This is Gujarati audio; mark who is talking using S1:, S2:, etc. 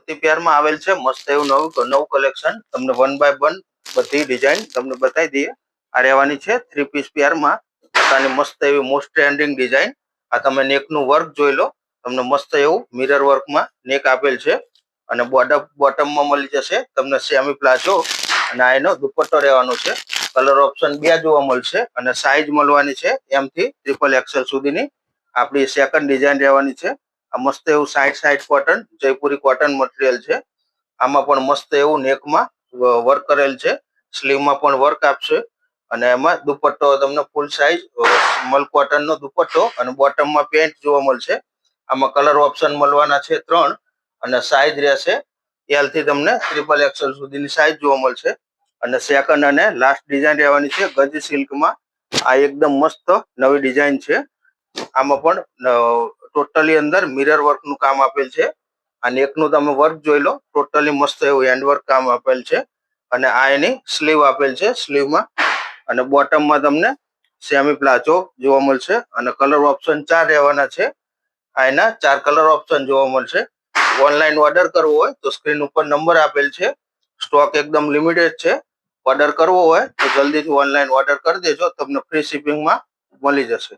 S1: કુર્તી પેરમાં આવેલ છે મસ્ત એવું નવું કલેક્શન. તમને 1 બાય 1 બધી ડિઝાઇન તમને બતાવી દઈએ. આ રહેવાની છે 3 પીસ પેરમાં. પોતાની મસ્ત એવી મોસ્ટ ટ્રેન્ડિંગ ડિઝાઇન. આ તમે નેકનું વર્ક જોઈ લો. તમને મસ્ત એવું મિરર વર્કમાં નેક આપેલ છે અને બોટમમાં મળી જશે તમને સેમી પ્લાઝો અને આ એનો દુપટ્ટો રહેવાનો છે. કલર ઓપ્શન 2 જોવા મળશે અને સાઈઝ મળવાની છે M થી XXL સુધીની. આપણી સેકન્ડ ડિઝાઇન રહેવાની છે. આ મસ્ત એવું side cotton Jaipuri cotton material છે. આમાં પણ મસ્ત એવું નેકમાં વર્ક કરેલ છે. સ્લીવમાં પણ વર્ક આપશે અને એમાં દુપટ્ટો તમને ફૂલ સાઈઝ મલ કોટનનો દુપટ્ટો અને બોટમમાં પેન્ટ જોવા મળશે. આમાં કલર ઓપ્શન મળવાના છે 3 અને સાઈઝ રહેશે L થી તમને XXL સુધીની સાઈઝ જોવા મળશે. અને સેકન્ડ અને લાસ્ટ ડિઝાઇન રહેવાની છે ગજ સિલ્કમાં. આ એકદમ મસ્ત નવી ડિઝાઇન છે. આમાં પણ ટોટલી અંદર મિરર વર્ક નું કામ આપેલ છે. આ નેકનું તમે વર્ક જોઈ લો. ટોટલી મસ્ત એવું હેન્ડવર્ક કામ આપેલ છે અને આ એની સ્લીવ આપેલ છે. સ્લીવમાં અને બોટમમાં તમને સેમી પ્લાઝો જોવા મળશે અને કલર ઓપ્શન 4 રહેવાના છે. આ એના 4 કલર ઓપ્શન જોવા મળશે. ઓનલાઈન ઓર્ડર કરવો હોય તો સ્ક્રીન ઉપર નંબર આપેલ છે. સ્ટોક એકદમ લિમિટેડ છે. ઓર્ડર કરવો હોય તો જલ્દીથી ઓનલાઈન ઓર્ડર કરી દેજો. તમને ફ્રી શિપિંગમાં મળી જશે.